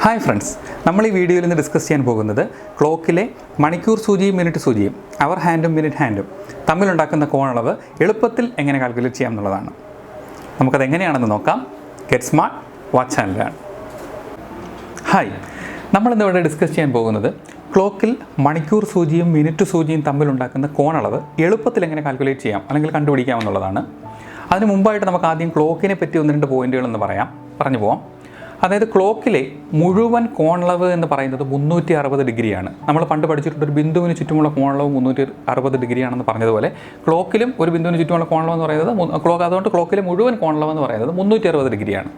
Hi friends, നമ്മൾ ഈ വീഡിയോയിൽ നിന്ന് ഡിസ്കസ് ചെയ്യാൻ പോകുന്നത് ക്ലോക്കിലെ മണിക്കൂർ സൂചിയും മിനിറ്റ് സൂചിയും അവർ ഹാൻഡും മിനിറ്റ് ഹാൻഡും തമ്മിലുണ്ടാക്കുന്ന കോണളവ് എളുപ്പത്തിൽ എങ്ങനെ കാൽക്കുലേറ്റ് ചെയ്യാം എന്നുള്ളതാണ്. നമുക്കത് എങ്ങനെയാണെന്ന് നോക്കാം. Get smart, watch and learn. Hi, നമ്മളിന്നിവിടെ ഡിസ്കസ് ചെയ്യാൻ പോകുന്നത് ക്ലോക്കിൽ മണിക്കൂർ സൂചിയും മിനിറ്റ് സൂചിയും തമ്മിലുണ്ടാക്കുന്ന കോണളവ് എളുപ്പത്തിൽ എങ്ങനെ കാൽക്കുലേറ്റ് ചെയ്യാം അല്ലെങ്കിൽ കണ്ടുപിടിക്കാം എന്നുള്ളതാണ്. അതിന് മുമ്പായിട്ട് നമുക്ക് ആദ്യം ക്ലോക്കിനെ പറ്റി ഒന്ന് രണ്ട് പോയിന്റുകളെന്ന് പറഞ്ഞു പോവാം. അതായത് ക്ലോക്കിലെ മുഴുവൻ കോണളവ് എന്ന് പറയുന്നത് 360 ഡിഗ്രിയാണ്. നമ്മൾ പണ്ട് പഠിച്ചിട്ടുണ്ട് ഒരു ബിന്ദുവിന് ചുറ്റുമുള്ള കോണളവ് 360 ഡിഗ്രിയാണെന്ന് പറഞ്ഞതുപോലെ ക്ലോക്കിലും ഒരു ബിന്ദുവിന് ചുറ്റുമുള്ള കോണളവ് എന്ന് പറയുന്നത് അതുകൊണ്ട് ക്ലോക്കിലെ മുഴുവൻ കോണളവ് എന്ന് പറയുന്നത് 360 ഡിഗ്രിയാണ്.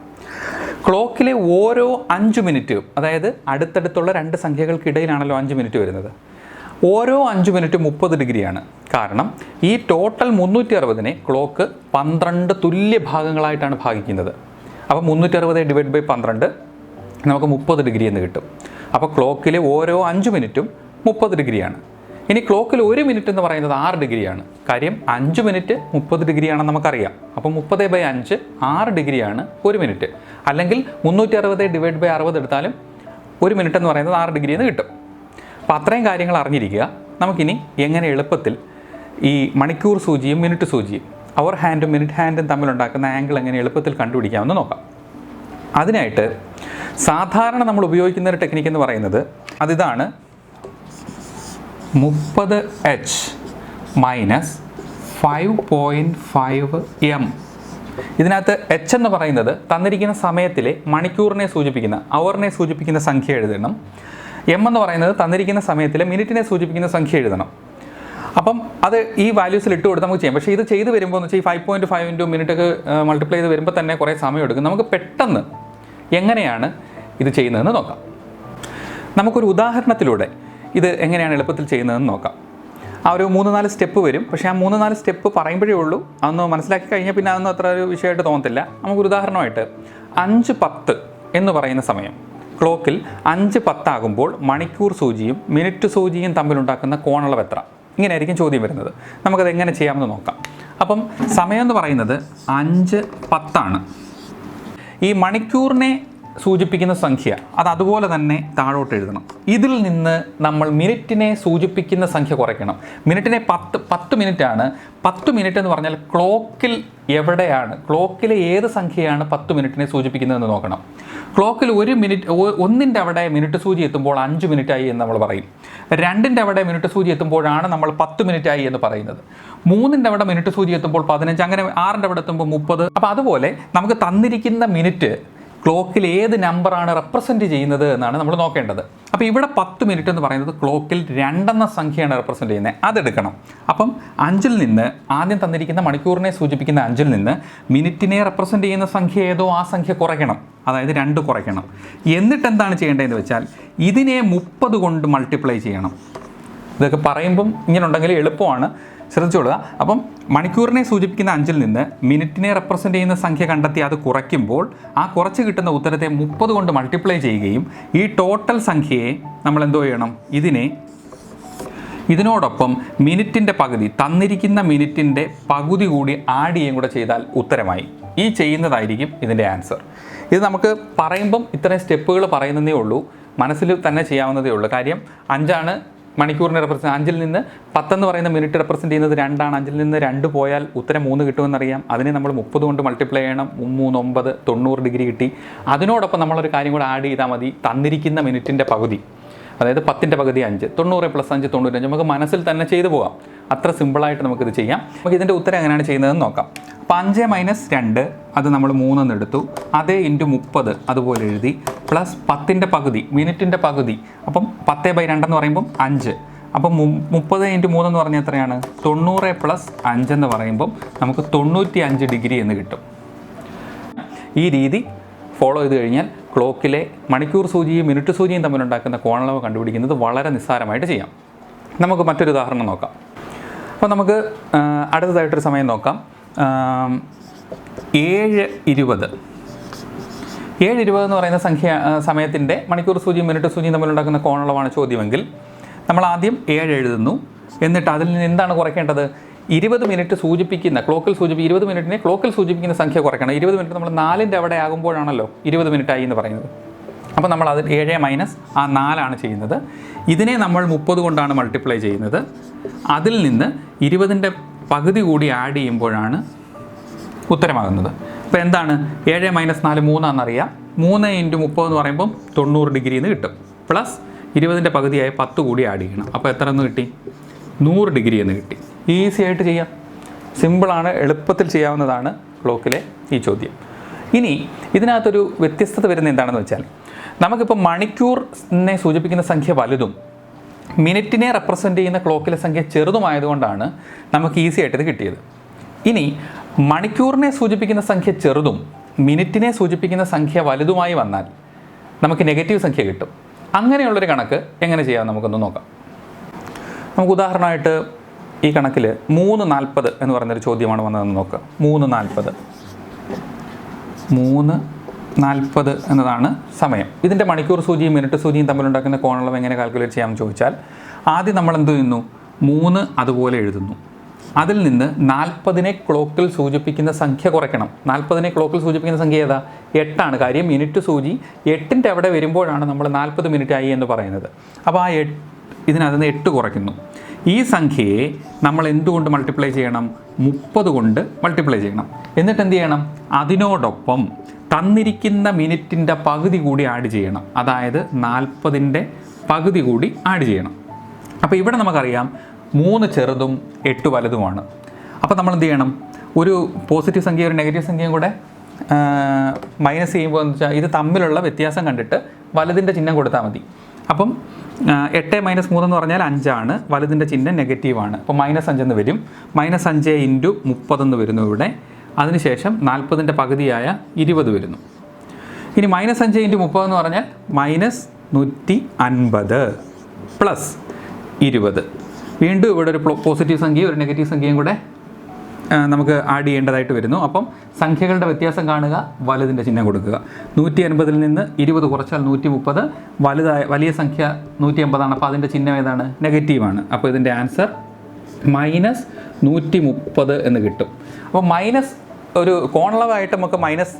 ക്ലോക്കിലെ ഓരോ 5 മിനിറ്റും, അതായത് അടുത്തടുത്തുള്ള രണ്ട് സംഖ്യകൾക്കിടയിലാണല്ലോ 5 മിനിറ്റ് വരുന്നത്, ഓരോ 5 മിനിറ്റ് 30 ഡിഗ്രിയാണ്. കാരണം ഈ ടോട്ടൽ 360നെ ക്ലോക്ക് 12 തുല്യ ഭാഗങ്ങളായിട്ടാണ് ഭാഗിക്കുന്നത്. അപ്പോൾ 360 ഡിവൈഡ് ബൈ 12 നമുക്ക് 30 ഡിഗ്രി എന്ന് കിട്ടും. അപ്പോൾ ക്ലോക്കിലെ ഓരോ 5 മിനിറ്റും 30 ഡിഗ്രിയാണ്. ഇനി ക്ലോക്കിൽ 1 മിനിറ്റ് എന്ന് പറയുന്നത് 6 ഡിഗ്രിയാണ്. കാര്യം 5 മിനിറ്റ് 30 ഡിഗ്രിയാണെന്ന് നമുക്കറിയാം. അപ്പോൾ 30/5 6 ഡിഗ്രിയാണ് 1 മിനിറ്റ്. അല്ലെങ്കിൽ 360 ഡിവൈഡ് ബൈ 60 എടുത്താലും 1 മിനിറ്റ് എന്ന് പറയുന്നത് 6 ഡിഗ്രി എന്ന് കിട്ടും. അപ്പോൾ അത്രയും കാര്യങ്ങൾ അറിഞ്ഞിരിക്കുക. നമുക്കിനി എങ്ങനെ എളുപ്പത്തിൽ ഈ മണിക്കൂർ സൂചിയും മിനിറ്റ് സൂചിയും അവർ ഹാൻഡും മിനിറ്റ് ഹാൻഡും തമ്മിലുണ്ടാക്കുന്ന ആംഗിൾ എങ്ങനെ എളുപ്പത്തിൽ കണ്ടുപിടിക്കാമെന്ന് നോക്കാം. അതിനായിട്ട് സാധാരണ നമ്മൾ ഉപയോഗിക്കുന്ന ഒരു ടെക്നിക്ക് എന്ന് പറയുന്നത് അതിതാണ് 30h മൈനസ് 5.5 m. ഇതിനകത്ത് h എന്ന് പറയുന്നത് തന്നിരിക്കുന്ന സമയത്തിലെ മണിക്കൂറിനെ സൂചിപ്പിക്കുന്ന അവറിനെ സൂചിപ്പിക്കുന്ന സംഖ്യ എഴുതണം. m എന്ന് പറയുന്നത് തന്നിരിക്കുന്ന സമയത്തിലെ മിനിറ്റിനെ സൂചിപ്പിക്കുന്ന സംഖ്യ എഴുതണം. അപ്പം അത് ഈ വാല്യൂസിൽ ഇട്ട് കൊടുത്ത് നമുക്ക് ചെയ്യാം. പക്ഷേ ഇത് ചെയ്ത് വരുമ്പോൾ എന്ന് വെച്ചാൽ ഈ 5.5 മിനിറ്റൊക്കെ മൾട്ടിപ്ലൈ ചെയ്ത് വരുമ്പോൾ തന്നെ കുറേ സമയം എടുക്കും. നമുക്ക് പെട്ടെന്ന് എങ്ങനെയാണ് ഇത് ചെയ്യുന്നതെന്ന് നോക്കാം. നമുക്കൊരു ഉദാഹരണത്തിലൂടെ ഇത് എങ്ങനെയാണ് എളുപ്പത്തിൽ ചെയ്യുന്നതെന്ന് നോക്കാം. ആ ഒരു 3-4 സ്റ്റെപ്പ് വരും. പക്ഷേ ആ 3-4 സ്റ്റെപ്പ് പറയുമ്പോഴേ ഉള്ളൂ, അതൊന്ന് മനസ്സിലാക്കി കഴിഞ്ഞാൽ പിന്നെ അതൊന്നും അത്ര ഒരു വിഷയമായിട്ട് തോന്നത്തില്ല. നമുക്കൊരു ഉദാഹരണമായിട്ട് 5:10 എന്ന് പറയുന്ന സമയം, ക്ലോക്കിൽ 5:10 ആകുമ്പോൾ മണിക്കൂർ സൂചിയും മിനിറ്റ് സൂചിയും തമ്മിലുണ്ടാക്കുന്ന കോണളവ് എത്ര? ഇങ്ങനെയായിരിക്കും ചോദ്യം വരുന്നത്. നമുക്കത് എങ്ങനെ ചെയ്യാമെന്ന് നോക്കാം. അപ്പം സമയം എന്ന് പറയുന്നത് 5:10 ഈ മണിക്കൂറിനെ സൂചിപ്പിക്കുന്ന സംഖ്യ അത് അതുപോലെ തന്നെ താഴോട്ട് എഴുതണം. ഇതിൽ നിന്ന് നമ്മൾ മിനിറ്റിനെ സൂചിപ്പിക്കുന്ന സംഖ്യ കുറയ്ക്കണം. മിനിറ്റിനെ 10 മിനിറ്റാണ്. 10 മിനിറ്റ് എന്ന് പറഞ്ഞാൽ ക്ലോക്കിൽ എവിടെയാണ്, ക്ലോക്കിലെ ഏത് സംഖ്യയാണ് 10 മിനിറ്റിനെ സൂചിപ്പിക്കുന്നതെന്ന് നോക്കണം. ക്ലോക്കിൽ 1 അവിടെ മിനിറ്റ് സൂചി എത്തുമ്പോൾ 5 മിനിറ്റായി എന്ന് നമ്മൾ പറയും. 2 അവിടെ മിനിറ്റ് സൂചി എത്തുമ്പോഴാണ് നമ്മൾ 10 മിനിറ്റായി എന്ന് പറയുന്നത്. 3 അവിടെ മിനിറ്റ് സൂചി എത്തുമ്പോൾ 15, അങ്ങനെ 6 അവിടെ എത്തുമ്പോൾ 30. അപ്പോൾ അതുപോലെ നമുക്ക് തന്നിരിക്കുന്ന മിനിറ്റ് ക്ലോക്കിൽ ഏത് നമ്പറാണ് റെപ്രസെൻറ്റ് ചെയ്യുന്നത് എന്നാണ് നമ്മൾ നോക്കേണ്ടത്. അപ്പോൾ ഇവിടെ 10 മിനിറ്റ് എന്ന് പറയുന്നത് ക്ലോക്കിൽ 2 എന്ന സംഖ്യയാണ് റെപ്രസെൻറ്റ് ചെയ്യുന്നത്, അതെടുക്കണം. അപ്പം 5-ൽ നിന്ന് ആദ്യം തന്നിരിക്കുന്ന മണിക്കൂറിനെ സൂചിപ്പിക്കുന്ന 5-ൽ നിന്ന് മിനിറ്റിനെ റെപ്രസെൻറ്റ് ചെയ്യുന്ന സംഖ്യ ഏതോ ആ സംഖ്യ കുറയ്ക്കണം, അതായത് 2 കുറയ്ക്കണം. എന്നിട്ട് എന്താണ് ചെയ്യേണ്ടതെന്ന് വെച്ചാൽ ഇതിനെ 30 കൊണ്ട് മൾട്ടിപ്ലൈ ചെയ്യണം. ഇതൊക്കെ പറയുമ്പം ഇങ്ങനെ ഉണ്ടെങ്കിൽ എളുപ്പമാണ്, ശ്രദ്ധിച്ചോളുക. അപ്പം മണിക്കൂറിനെ സൂചിപ്പിക്കുന്ന 5-ൽ നിന്ന് മിനിറ്റിനെ റെപ്രസെൻറ്റ് ചെയ്യുന്ന സംഖ്യ കണ്ടെത്തി അത് കുറയ്ക്കുമ്പോൾ ആ കുറച്ച് കിട്ടുന്ന ഉത്തരത്തെ 30 കൊണ്ട് മൾട്ടിപ്ലൈ ചെയ്യുകയും ഈ ടോട്ടൽ സംഖ്യയെ നമ്മൾ എന്തോ ചെയ്യണം, ഇതിനോടൊപ്പം മിനിറ്റിൻ്റെ പകുതി, തന്നിരിക്കുന്ന മിനിറ്റിൻ്റെ പകുതി കൂടി ആഡ് ചെയ്യുകയും കൂടെ ചെയ്താൽ ഉത്തരമായി. ഈ ചെയ്യുന്നതായിരിക്കും ഇതിൻ്റെ ആൻസർ. ഇത് നമുക്ക് പറയുമ്പം ഇത്രയും സ്റ്റെപ്പുകൾ പറയുന്നതേ ഉള്ളൂ, മനസ്സിൽ തന്നെ ചെയ്യാവുന്നതേ ഉള്ളൂ. കാര്യം 5 മണിക്കൂറിനെ റെപ്രസെൻറ്റ്, 5-ൽ നിന്ന് 10 എന്ന് പറയുന്ന മിനിറ്റ് റെപ്രസെൻറ്റ് ചെയ്യുന്നത് 2 5-ൽ നിന്ന് 2 പോയാൽ ഉത്തരം 3 കിട്ടുമെന്നറിയാം. അതിനെ നമ്മൾ 30 കൊണ്ട് മൾട്ടിപ്ലൈ ചെയ്യണം. 3 9 90 ഡിഗ്രി കിട്ടി. അതിനോടൊപ്പം നമ്മളൊരു കാര്യം കൂടെ ആഡ് ചെയ്താൽ മതി, തന്നിരിക്കുന്ന മിനിറ്റിൻ്റെ പകുതി, അതായത് 10ൻ്റെ പകുതി 5, 90 + 5 95. നമുക്ക് മനസ്സിൽ തന്നെ ചെയ്തു പോകാം. അത്ര സിമ്പിളായിട്ട് നമുക്കിത് ചെയ്യാം. നമുക്ക് ഇതിൻ്റെ ഉത്തരം എങ്ങനെയാണ് ചെയ്യുന്നതെന്ന് നോക്കാം. അപ്പോൾ 5 - 2 അത് നമ്മൾ 3 എന്ന് എടുത്തു, അതേ × 30 അതുപോലെ എഴുതി, പ്ലസ് 10ൻ്റെ പകുതി, മിനിറ്റിൻ്റെ പകുതി. അപ്പം 10/2 എന്ന് പറയുമ്പം 5. അപ്പം 30 × 3 എന്ന് പറഞ്ഞാൽ എത്രയാണ്? 90 + 5 എന്ന് പറയുമ്പം നമുക്ക് 95 ഡിഗ്രി എന്ന് കിട്ടും. ഈ രീതി ഫോളോ ചെയ്ത് കഴിഞ്ഞാൽ ക്ലോക്കിലെ മണിക്കൂർ സൂചിയും മിനിറ്റ് സൂചിയും തമ്മിലുണ്ടാക്കുന്ന കോണളവ് കണ്ടുപിടിക്കുന്നത് വളരെ നിസ്സാരമായിട്ട് ചെയ്യാം. നമുക്ക് മറ്റൊരു ഉദാഹരണം നോക്കാം. അപ്പോൾ നമുക്ക് അടുത്തതായിട്ടൊരു സമയം നോക്കാം. 7:20 എന്ന് പറയുന്ന സമയത്തിൻ്റെ മണിക്കൂർ സൂചിയും മിനിറ്റ് സൂചിയും തമ്മിലുണ്ടാക്കുന്ന കോണളവാണ് ചോദ്യമെങ്കിൽ നമ്മൾ ആദ്യം 7 എഴുതുന്നു. എന്നിട്ട് അതിൽ നിന്ന് എന്താണ് കുറയ്ക്കേണ്ടത്? 20 മിനിറ്റ് സൂചിപ്പിക്കുന്ന 20 മിനിറ്റിനെ ക്ലോക്കിൽ സൂചിപ്പിക്കുന്ന സംഖ്യ കുറയ്ക്കണം. 20 മിനിറ്റ് നമ്മൾ 4ൻ്റെ അവിടെ ആകുമ്പോഴാണല്ലോ 20 മിനിറ്റായി എന്ന് പറയുന്നത്. അപ്പോൾ നമ്മൾ അത് 7 മൈനസ് ആ 4 ചെയ്യുന്നത്. ഇതിനെ നമ്മൾ 30 കൊണ്ടാണ് മൾട്ടിപ്ലൈ ചെയ്യുന്നത്. അതിൽ നിന്ന് 20ൻ്റെ പകുതി കൂടി ആഡ് ചെയ്യുമ്പോഴാണ് ഉത്തരമാകുന്നത്. അപ്പോൾ എന്താണ് 7 മൈനസ് 4 3 3 ഇൻറ്റു 30 എന്ന് പറയുമ്പം 90 ഡിഗ്രി എന്ന് കിട്ടും. പ്ലസ് 20ൻ്റെ പകുതിയായ 10 കൂടി ആഡ് ചെയ്യണം. അപ്പോൾ എത്ര എന്ന് കിട്ടി? 100 ഡിഗ്രി എന്ന് കിട്ടി. ഈസി ആയിട്ട് ചെയ്യാം. സിമ്പിളാണ്, എളുപ്പത്തിൽ ചെയ്യാവുന്നതാണ് ക്ലോക്കിലെ ഈ ചോദ്യം. ഇനി ഇതിനകത്തൊരു വ്യത്യസ്തത വരുന്നത് എന്താണെന്ന് വെച്ചാൽ, നമുക്കിപ്പോൾ മണിക്കൂറിനെ സൂചിപ്പിക്കുന്ന സംഖ്യ വലുതും മിനിറ്റിനെ റെപ്രസെൻ്റ് ചെയ്യുന്ന ക്ലോക്കിലെ സംഖ്യ ചെറുതുമായതുകൊണ്ടാണ് നമുക്ക് ഈസി ആയിട്ട് ഇത് കിട്ടിയത്. ഇനി മണിക്കൂറിനെ സൂചിപ്പിക്കുന്ന സംഖ്യ ചെറുതും മിനിറ്റിനെ സൂചിപ്പിക്കുന്ന സംഖ്യ വലുതുമായി വന്നാൽ നമുക്ക് നെഗറ്റീവ് സംഖ്യ കിട്ടും. അങ്ങനെയുള്ളൊരു കണക്ക് എങ്ങനെ ചെയ്യാം നമുക്കൊന്ന് നോക്കാം. നമുക്ക് ഉദാഹരണമായിട്ട് ഈ കണക്കിൽ 3:40 എന്ന് പറയുന്നൊരു ചോദ്യമാണ് വന്നതെന്ന് നോക്കുക. 3:40 എന്നതാണ് സമയം. ഇതിൻ്റെ മണിക്കൂർ സൂചിയും മിനിറ്റ് സൂചിയും തമ്മിലുണ്ടാക്കുന്ന കോണളവ് എങ്ങനെ കാൽക്കുലേറ്റ് ചെയ്യാമെന്ന് ചോദിച്ചാൽ, ആദ്യം നമ്മൾ എന്ത് ചെയ്യുന്നു? 3 അതുപോലെ എഴുതുന്നു. അതിൽ നിന്ന് 40നെ ക്ലോക്കിൽ സൂചിപ്പിക്കുന്ന സംഖ്യ കുറയ്ക്കണം. 40നെ ക്ലോക്കിൽ സൂചിപ്പിക്കുന്ന സംഖ്യ ഏതാ? 8 കാര്യം മിനിറ്റ് സൂചി 8ൻ്റെ അവിടെ വരുമ്പോഴാണ് നമ്മൾ 40 മിനിറ്റ് ആയി എന്ന് പറയുന്നത്. അപ്പോൾ ആ ഇതിനകത്ത് നിന്ന് 8 കുറയ്ക്കുന്നു. ഈ സംഖ്യയെ നമ്മൾ എന്തുകൊണ്ട് മൾട്ടിപ്ലൈ ചെയ്യണം? 30 കൊണ്ട് മൾട്ടിപ്ലൈ ചെയ്യണം. എന്നിട്ട് എന്ത് ചെയ്യണം? അതിനോടൊപ്പം തന്നിരിക്കുന്ന മിനിറ്റിൻ്റെ പകുതി കൂടി ആഡ് ചെയ്യണം. അതായത് 40ൻ്റെ പകുതി കൂടി ആഡ് ചെയ്യണം. അപ്പോൾ ഇവിടെ നമുക്കറിയാം 3 ചെറുതും 8 വലുതുമാണ്. അപ്പോൾ നമ്മൾ എന്ത് ചെയ്യണം? ഒരു പോസിറ്റീവ് സംഖ്യ ഒരു നെഗറ്റീവ് സംഖ്യയും കൂടെ മൈനസ് ചെയ്യുമ്പോൾ എന്ന് വെച്ചാൽ ഇത് തമ്മിലുള്ള വ്യത്യാസം കണ്ടിട്ട് വലുതിൻ്റെ ചിഹ്നം കൊടുത്താൽ മതി. അപ്പം 8 മൈനസ് 3 എന്ന് പറഞ്ഞാൽ 5 വലുതിൻ്റെ ചിഹ്നം നെഗറ്റീവാണ്. അപ്പോൾ -5 എന്ന് വരും. -5 ഇൻറ്റു 30 എന്ന് വരുന്നു ഇവിടെ. അതിനുശേഷം 40ൻ്റെ പകുതിയായ 20 വരുന്നു. ഇനി -5 ഇൻറ്റു 30 എന്ന് പറഞ്ഞാൽ -150 പ്ലസ് 20. വീണ്ടും ഇവിടെ ഒരു പോസിറ്റീവ് സംഖ്യയും ഒരു നെഗറ്റീവ് സംഖ്യയും കൂടെ നമുക്ക് ആഡ് ചെയ്യേണ്ടതായിട്ട് വരുന്നു. അപ്പം സംഖ്യകളുടെ വ്യത്യാസം കാണുക, വലുതിൻ്റെ ചിഹ്നം കൊടുക്കുക. 150ൽ നിന്ന് 20 കുറച്ചാൽ 130. വലിയ സംഖ്യ 150 അപ്പോൾ അതിൻ്റെ ചിഹ്നം ഏതാണ്? നെഗറ്റീവാണ്. അപ്പോൾ ഇതിൻ്റെ ആൻസർ -130 എന്ന് കിട്ടും. അപ്പോൾ മൈനസ് ഒരു കോണളവായിട്ട് നമുക്ക് മൈനസ്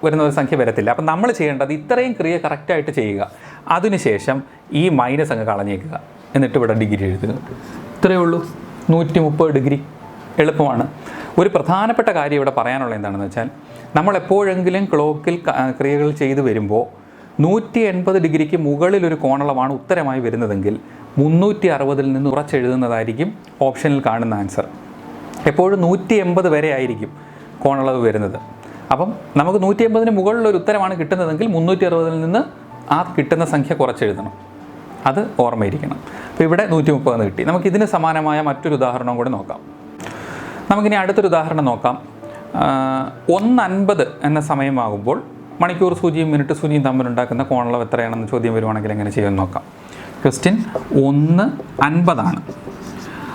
വരുന്ന ഒരു സംഖ്യ വരത്തില്ല. അപ്പം നമ്മൾ ചെയ്യേണ്ടത് ഇത്രയും ക്രിയ കറക്റ്റായിട്ട് ചെയ്യുക. അതിനുശേഷം ഈ മൈനസ് അങ്ങ് കളഞ്ഞേക്കുക. എന്നിട്ട് ഇവിടെ ഡിഗ്രി എഴുതുക. ഇത്രയേ ഉള്ളൂ. 130 ഡിഗ്രി. എളുപ്പമാണ്. ഒരു പ്രധാനപ്പെട്ട കാര്യം ഇവിടെ പറയാനുള്ളത് എന്താണെന്ന് വെച്ചാൽ, നമ്മൾ എപ്പോഴെങ്കിലും ക്ലോക്കിൽ ക്രിയകൾ ചെയ്തു വരുമ്പോൾ 180 ഡിഗ്രിക്ക് മുകളിലൊരു കോണളവാണ് ഉത്തരമായി വരുന്നതെങ്കിൽ 360ൽ നിന്ന് ഉറച്ചെഴുതുന്നതായിരിക്കും ഓപ്ഷനിൽ കാണുന്ന ആൻസർ. എപ്പോഴും 180 വരെ ആയിരിക്കും കോണളവ് വരുന്നത്. അപ്പം നമുക്ക് 180ന് മുകളിലൊരു ഉത്തരമാണ് കിട്ടുന്നതെങ്കിൽ 360ൽ നിന്ന് ആ കിട്ടുന്ന സംഖ്യ കുറച്ചെഴുതണം. അത് ഓർമ്മയിരിക്കണം. അപ്പോൾ ഇവിടെ 130 എന്ന് കിട്ടി. നമുക്കിതിന് സമാനമായ മറ്റൊരു ഉദാഹരണം കൂടി നോക്കാം. നമുക്കിനി അടുത്തൊരു ഉദാഹരണം നോക്കാം. 1:50 എന്ന സമയമാകുമ്പോൾ മണിക്കൂർ സൂചിയും മിനിറ്റ് സൂചിയും തമ്മിലുണ്ടാക്കുന്ന കോണളവ് എത്രയാണെന്ന് ചോദ്യം വരുവാണെങ്കിൽ എങ്ങനെ ചെയ്യുമെന്ന് നോക്കാം. ക്വസ്റ്റ്യൻ 1:50.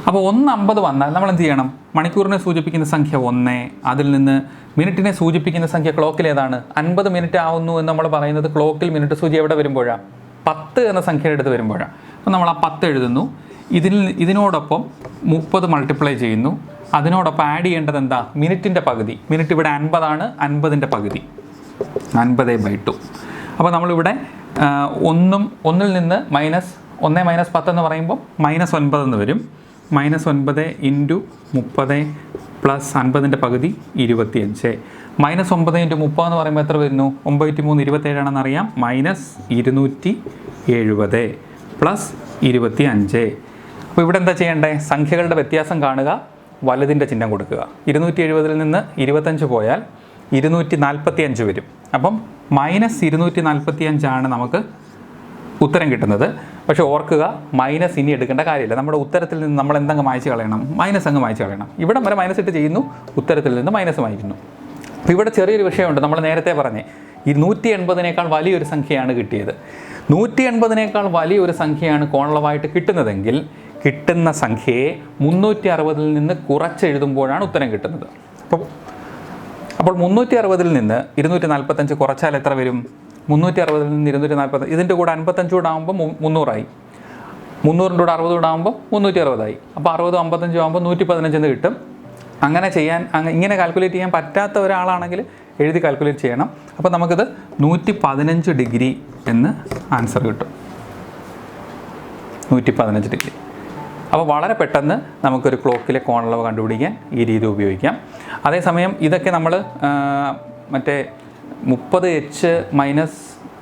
അപ്പോൾ 1:50 വന്നാൽ നമ്മൾ എന്ത് ചെയ്യണം? മണിക്കൂറിനെ സൂചിപ്പിക്കുന്ന സംഖ്യ 1, അതിൽ നിന്ന് മിനിറ്റിനെ സൂചിപ്പിക്കുന്ന സംഖ്യ ക്ലോക്കിൽ ഏതാണ്? 50 മിനിറ്റ് ആവുന്നു എന്ന് നമ്മൾ പറയുന്നത് ക്ലോക്കിൽ മിനിറ്റ് സൂചി എവിടെ വരുമ്പോഴാണ്? 10 എന്ന സംഖ്യയുടെ അടുത്ത് വരുമ്പോഴാണ്. അപ്പോൾ നമ്മൾ ആ 10 എഴുതുന്നു. ഇതിനോടൊപ്പം 30 മൾട്ടിപ്ലൈ ചെയ്യുന്നു. അതിനോടൊപ്പം ആഡ് ചെയ്യേണ്ടത് എന്താ? മിനിറ്റിൻ്റെ പകുതി. മിനിറ്റ് ഇവിടെ 50 50ൻ്റെ പകുതി 50/2. അപ്പോൾ നമ്മളിവിടെ 1ൽ നിന്ന് -1 - 10 എന്ന് പറയുമ്പോൾ -9 എന്ന് വരും. -9 ഇൻറ്റു 30 പ്ലസ് 50ൻ്റെ പകുതി 25. -9 × 30 എന്ന് പറയുമ്പോൾ എത്ര വരുന്നു? 9 × 3 27 ആണെന്നറിയാം. -270 പ്ലസ് 25. അപ്പോൾ ഇവിടെ എന്താ ചെയ്യേണ്ടത്? സംഖ്യകളുടെ വ്യത്യാസം കാണുക, വലുതിൻ്റെ ചിഹ്നം കൊടുക്കുക. 270ൽ നിന്ന് 25 പോയാൽ 245 വരും. അപ്പം -245 നമുക്ക് ഉത്തരം കിട്ടുന്നത്. പക്ഷേ ഓർക്കുക, മൈനസ് ഇനി എടുക്കേണ്ട കാര്യമില്ല. നമ്മുടെ ഉത്തരത്തിൽ നിന്ന് നമ്മൾ എന്തെങ്കിലും മായ്ച്ച് കളയണം? മൈനസ് അങ്ങ് മായ്ച്ച് കളയണം. ഇവിടം വരെ മൈനസ് ഇട്ട് ചെയ്യുന്നു, ഉത്തരത്തിൽ നിന്ന് മൈനസ് മായ്ക്കുന്നു. അപ്പോൾ ഇവിടെ ചെറിയൊരു വിഷയമുണ്ട്. നമ്മൾ നേരത്തെ പറഞ്ഞേ ഈ 180നേക്കാൾ വലിയൊരു സംഖ്യയാണ് കിട്ടിയത്. 180നേക്കാൾ വലിയൊരു സംഖ്യയാണ് കോണളവായിട്ട് കിട്ടുന്നതെങ്കിൽ കിട്ടുന്ന സംഖ്യയെ 360ൽ നിന്ന് കുറച്ചെഴുതുമ്പോഴാണ് ഉത്തരം കിട്ടുന്നത്. അപ്പോൾ 360ൽ നിന്ന് 245 കുറച്ചാൽ എത്ര വരും? 360ൽ നിന്ന് 240, ഇതിൻ്റെ കൂടെ 55 കൂടെ ആകുമ്പോൾ 300 ആയി. 300ൻ്റെ കൂടെ 60 കൂടെ ആകുമ്പോൾ 360 ആയി. അപ്പോൾ 60 55 ആകുമ്പോൾ 115 എന്ന് കിട്ടും. അങ്ങനെ ഇങ്ങനെ കാൽക്കുലേറ്റ് ചെയ്യാൻ പറ്റാത്ത ഒരാളാണെങ്കിൽ എഴുതി കാൽക്കുലേറ്റ് ചെയ്യണം. അപ്പോൾ നമുക്കിത് 115 ഡിഗ്രി എന്ന് ആൻസർ കിട്ടും. 115 ഡിഗ്രി. അപ്പോൾ വളരെ പെട്ടെന്ന് നമുക്കൊരു ക്ലോക്കിലെ കോണളവ് കണ്ടുപിടിക്കാൻ ഈ രീതി ഉപയോഗിക്കാം. അതേസമയം ഇതൊക്കെ നമ്മൾ മറ്റേ 30H മൈനസ്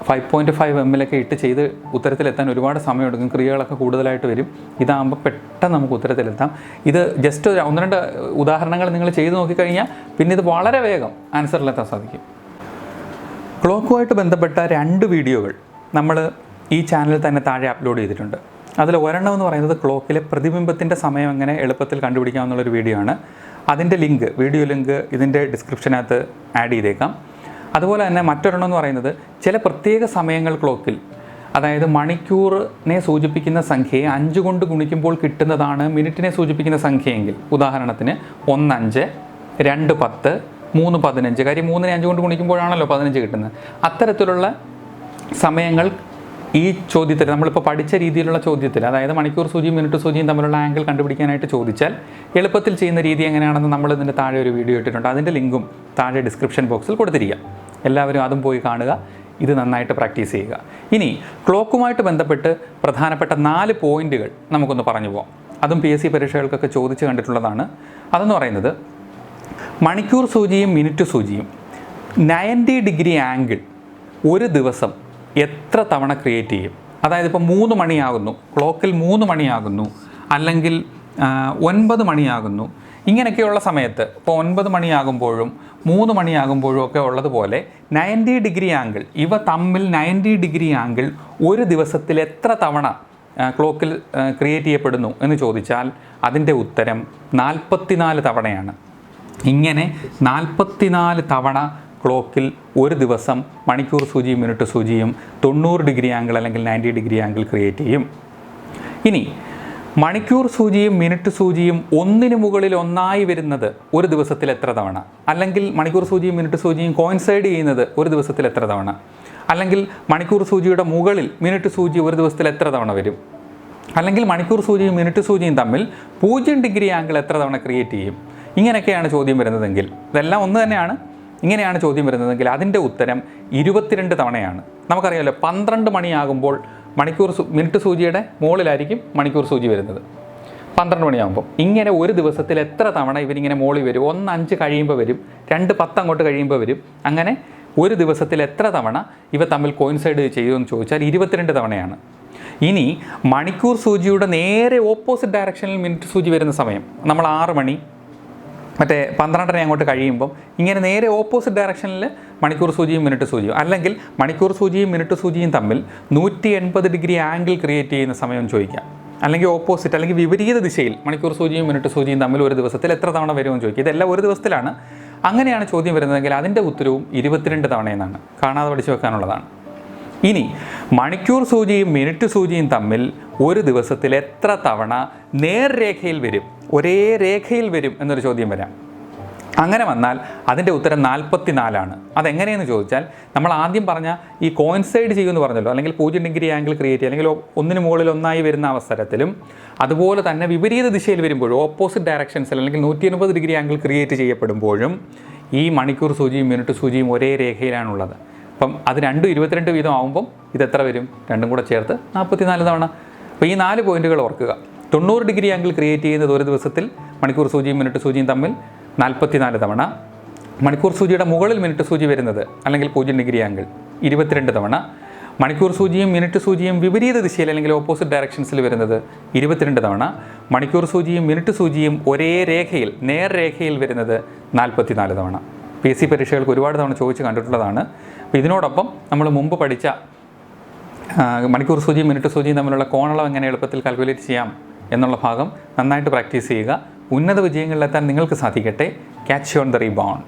5.5 ml ഇട്ട് ചെയ്ത് ഉത്തരത്തിലെത്താൻ ഒരുപാട് സമയമെടുക്കും, ക്രിയകളൊക്കെ കൂടുതലായിട്ട് വരും. ഇതാകുമ്പോൾ പെട്ടെന്ന് നമുക്ക് ഉത്തരത്തിലെത്താം. ഇത് ജസ്റ്റ് 1-2 ഉദാഹരണങ്ങൾ നിങ്ങൾ ചെയ്ത് നോക്കിക്കഴിഞ്ഞാൽ പിന്നെ ഇത് വളരെ വേഗം ആൻസറിലെത്താൻ സാധിക്കും. ക്ലോക്കുമായിട്ട് ബന്ധപ്പെട്ട 2 വീഡിയോകൾ നമ്മൾ ഈ ചാനലിൽ തന്നെ താഴെ അപ്ലോഡ് ചെയ്തിട്ടുണ്ട്. അതിൽ ഒരെണ്ണം എന്ന് പറയുന്നത് ക്ലോക്കിലെ പ്രതിബിംബത്തിൻ്റെ സമയം എങ്ങനെ എളുപ്പത്തിൽ കണ്ടുപിടിക്കാമെന്നുള്ളൊരു വീഡിയോ ആണ്. അതിൻ്റെ ലിങ്ക്, വീഡിയോ ലിങ്ക് ഇതിൻ്റെ ഡിസ്ക്രിപ്ഷനകത്ത് ആഡ് ചെയ്തേക്കാം. അതുപോലെ തന്നെ മറ്റൊരെണ്ണം എന്ന് പറയുന്നത് ചില പ്രത്യേക സമയങ്ങൾ ക്ലോക്കിൽ, അതായത് മണിക്കൂറിനെ സൂചിപ്പിക്കുന്ന സംഖ്യയെ 5 കൊണ്ട് ഗുണിക്കുമ്പോൾ കിട്ടുന്നതാണ് മിനിറ്റിനെ സൂചിപ്പിക്കുന്ന സംഖ്യയെങ്കിൽ, ഉദാഹരണത്തിന് 1 5, 2 10, 3 15. കാര്യം 3നെ 5 കൊണ്ട് ഗുണിക്കുമ്പോഴാണല്ലോ 15 കിട്ടുന്നത്. അത്തരത്തിലുള്ള സമയങ്ങൾ ഈ ചോദ്യത്തിൽ നമ്മളിപ്പോൾ പഠിച്ച രീതിയിലുള്ള ചോദ്യത്തിൽ, അതായത് മണിക്കൂർ സൂചിയും മിനിറ്റ് സൂചിയും തമ്മിലുള്ള ആംഗിൾ കണ്ടുപിടിക്കാനായിട്ട് ചോദിച്ചാൽ എളുപ്പത്തിൽ ചെയ്യുന്ന രീതി എങ്ങനെയാണെന്ന് നമ്മൾ ഇതിൻ്റെ താഴെ ഒരു വീഡിയോ ഇട്ടിട്ടുണ്ട്. അതിൻ്റെ ലിങ്കും താഴെ ഡിസ്ക്രിപ്ഷൻ ബോക്സിൽ കൊടുത്തിരിക്കുക. എല്ലാവരും അതും പോയി കാണുക. ഇത് നന്നായിട്ട് പ്രാക്ടീസ് ചെയ്യുക. ഇനി ക്ലോക്കുമായിട്ട് ബന്ധപ്പെട്ട് പ്രധാനപ്പെട്ട 4 പോയിന്റുകൾ നമുക്കൊന്ന് പറഞ്ഞു പോകാം. അതും PSC പരീക്ഷകൾക്കൊക്കെ ചോദിച്ച് കണ്ടിട്ടുള്ളതാണ്. അതെന്ന് പറയുന്നത്, മണിക്കൂർ സൂചിയും മിനിറ്റ് സൂചിയും 90 ഡിഗ്രി ആംഗിൾ ഒരു ദിവസം എത്ര തവണ ക്രിയേറ്റ് ചെയ്യും? അതായത് ഇപ്പോൾ 3 മണിയാകുന്നു, ക്ലോക്കിൽ 3 മണിയാകുന്നു, അല്ലെങ്കിൽ 9 മണിയാകുന്നു, ഇങ്ങനെയൊക്കെയുള്ള സമയത്ത്, ഇപ്പോൾ 9 മണിയാകുമ്പോഴും 3 മണിയാകുമ്പോഴും ഒക്കെ ഉള്ളതുപോലെ 90 ഡിഗ്രി ആംഗിൾ, ഇവ തമ്മിൽ 90 ഡിഗ്രി ആംഗിൾ ഒരു ദിവസത്തിൽ എത്ര തവണ ക്ലോക്കിൽ ക്രിയേറ്റ് ചെയ്യപ്പെടുന്നു എന്ന് ചോദിച്ചാൽ അതിൻ്റെ ഉത്തരം 44 തവണയാണ്. ഇങ്ങനെ 44 തവണ ക്ലോക്കിൽ ഒരു ദിവസം മണിക്കൂർ സൂചിയും മിനിറ്റ് സൂചിയും 90 ഡിഗ്രി ആംഗിൾ അല്ലെങ്കിൽ 90 ഡിഗ്രി ആംഗിൾ ക്രിയേറ്റ് ചെയ്യും. ഇനി മണിക്കൂർ സൂചിയും മിനിറ്റ് സൂചിയും ഒന്നിന് മുകളിൽ ഒന്നായി വരുന്നത് ഒരു ദിവസത്തിൽ എത്ര തവണ? അല്ലെങ്കിൽ മണിക്കൂർ സൂചിയും മിനിറ്റ് സൂചിയും കോയിൻസൈഡ് ചെയ്യുന്നത് ഒരു ദിവസത്തിൽ എത്ര തവണ? അല്ലെങ്കിൽ മണിക്കൂർ സൂചിയുടെ മുകളിൽ മിനിറ്റ് സൂചി ഒരു ദിവസത്തിൽ എത്ര തവണ വരും? അല്ലെങ്കിൽ മണിക്കൂർ സൂചിയും മിനിറ്റ് സൂചിയും തമ്മിൽ 0 ഡിഗ്രി ആംഗിൾ എത്ര തവണ ക്രിയേറ്റ് ചെയ്യും? ഇങ്ങനെയൊക്കെയാണ് ചോദ്യം വരുന്നതെങ്കിൽ, ഇതെല്ലാം ഒന്ന് തന്നെയാണ്, ഇങ്ങനെയാണ് ചോദ്യം വരുന്നതെങ്കിൽ അതിൻ്റെ ഉത്തരം 22 തവണയാണ്. നമുക്കറിയാമല്ലോ 12 മണിയാകുമ്പോൾ മിനിറ്റ് സൂചിയുടെ മുകളിലായിരിക്കും മണിക്കൂർ സൂചി വരുന്നത്. 12 മണിയാകുമ്പോൾ ഇങ്ങനെ ഒരു ദിവസത്തിൽ എത്ര തവണ ഇവരിങ്ങനെ മുകളിൽ വരും? 1 5 കഴിയുമ്പോൾ വരും, 2 10 അങ്ങോട്ട് കഴിയുമ്പോൾ വരും. അങ്ങനെ ഒരു ദിവസത്തിൽ എത്ര തവണ ഇവ തമ്മിൽ കോയിൻസൈഡ് ചെയ്യുമെന്ന് ചോദിച്ചാൽ 22 തവണയാണ്. ഇനി മണിക്കൂർ സൂചിയുടെ നേരെ ഓപ്പോസിറ്റ് ഡയറക്ഷനിൽ മിനിറ്റ് സൂചി വരുന്ന സമയം, നമ്മൾ 6 മണി മറ്റേ 12 അങ്ങോട്ട് കഴിയുമ്പം ഇങ്ങനെ നേരെ ഓപ്പോസിറ്റ് ഡയറക്ഷനിൽ മണിക്കൂർ സൂചിയും മിനിറ്റ് സൂചിയും, അല്ലെങ്കിൽ മണിക്കൂർ സൂചിയും മിനിറ്റ് സൂചിയും തമ്മിൽ 180 ഡിഗ്രി ആംഗിൾ ക്രിയേറ്റ് ചെയ്യുന്ന സമയം ചോദിക്കാം. അല്ലെങ്കിൽ ഓപ്പോസിറ്റ്, അല്ലെങ്കിൽ വിപരീത ദിശയിൽ മണിക്കൂർ സൂചിയും മിനിറ്റ് സൂചിയും തമ്മിൽ ഒരു ദിവസത്തിൽ എത്ര തവണ വരുമെന്ന് ചോദിക്കും. ഇതെല്ലാം ഒരു ദിവസത്തിലാണ്. അങ്ങനെയാണ് ചോദ്യം വരുന്നതെങ്കിൽ അതിൻ്റെ ഉത്തരവും 22 തവണയെന്നാണ്. കാണാതെ പഠിച്ചു വെക്കാനുള്ളതാണ്. ഇനി മണിക്കൂർ സൂചിയും മിനിറ്റ് സൂചിയും തമ്മിൽ ഒരു ദിവസത്തിൽ എത്ര തവണ നേർരേഖയിൽ വരും, ഒരേ രേഖയിൽ വരും എന്നൊരു ചോദ്യം വരാം. അങ്ങനെ വന്നാൽ അതിൻ്റെ ഉത്തരം 44ആണ്. അതെങ്ങനെയെന്ന് ചോദിച്ചാൽ, നമ്മൾ ആദ്യം പറഞ്ഞ ഈ കോയിൻസൈഡ് ചെയ്യുമെന്ന് പറഞ്ഞല്ലോ, അല്ലെങ്കിൽ 0 ഡിഗ്രി ആംഗിൾ ക്രിയേറ്റ് ചെയ്യുക, അല്ലെങ്കിൽ ഒന്നിന് മുകളിൽ ഒന്നായി വരുന്ന അവസരത്തിലും, അതുപോലെ തന്നെ വിപരീത ദിശയിൽ വരുമ്പോഴും, ഓപ്പോസിറ്റ് ഡയറക്ഷൻസിൽ അല്ലെങ്കിൽ 180 ഡിഗ്രി ആംഗിൾ ക്രിയേറ്റ് ചെയ്യപ്പെടുമ്പോഴും ഈ മണിക്കൂർ സൂചിയും മിനിറ്റ് സൂചിയും ഒരേ രേഖയിലാണുള്ളത്. അപ്പം അത് രണ്ടും 22 വീതം ആകുമ്പം ഇതെത്ര വരും? രണ്ടും കൂടെ ചേർത്ത് 44 തവണ. അപ്പോൾ ഈ 4 പോയിന്റുകൾ ഓർക്കുക. 90 ഡിഗ്രി ആംഗിൾ ക്രിയേറ്റ് ചെയ്യുന്നത് ഒരു ദിവസത്തിൽ മണിക്കൂർ സൂചിയും മിനിറ്റ് സൂചിയും തമ്മിൽ 44 തവണ. മണിക്കൂർ സൂചിയുടെ മുകളിൽ മിനിറ്റ് സൂചി വരുന്നത്, അല്ലെങ്കിൽ 0 ഡിഗ്രി ആംഗിൾ, 22 തവണ. മണിക്കൂർ സൂചിയും മിനിറ്റ് സൂചിയും വിപരീത ദിശയിൽ അല്ലെങ്കിൽ ഓപ്പോസിറ്റ് ഡയറക്ഷൻസിൽ വരുന്നത് 22 തവണ. മണിക്കൂർ സൂചിയും മിനിറ്റ് സൂചിയും ഒരേ രേഖയിൽ, നേർരേഖയിൽ വരുന്നത് 44 തവണ. PSC പരീക്ഷകൾക്ക് ഒരുപാട് തവണ ചോദിച്ച് കണ്ടിട്ടുള്ളതാണ്. അപ്പോൾ ഇതിനോടൊപ്പം നമ്മൾ മുമ്പ് പഠിച്ച മണിക്കൂർ സൂചിയും മിനിറ്റ് സൂചിയും തമ്മിലുള്ള കോണളവ് എങ്ങനെ എളുപ്പത്തിൽ കാൽക്കുലേറ്റ് ചെയ്യാം എന്നുള്ള ഭാഗം നന്നായിട്ട് പ്രാക്ടീസ് ചെയ്യുക. ഉന്നത വിജയങ്ങളിലെത്താൻ നിങ്ങൾക്ക് സാധിക്കട്ടെ. Catch you on the rebound.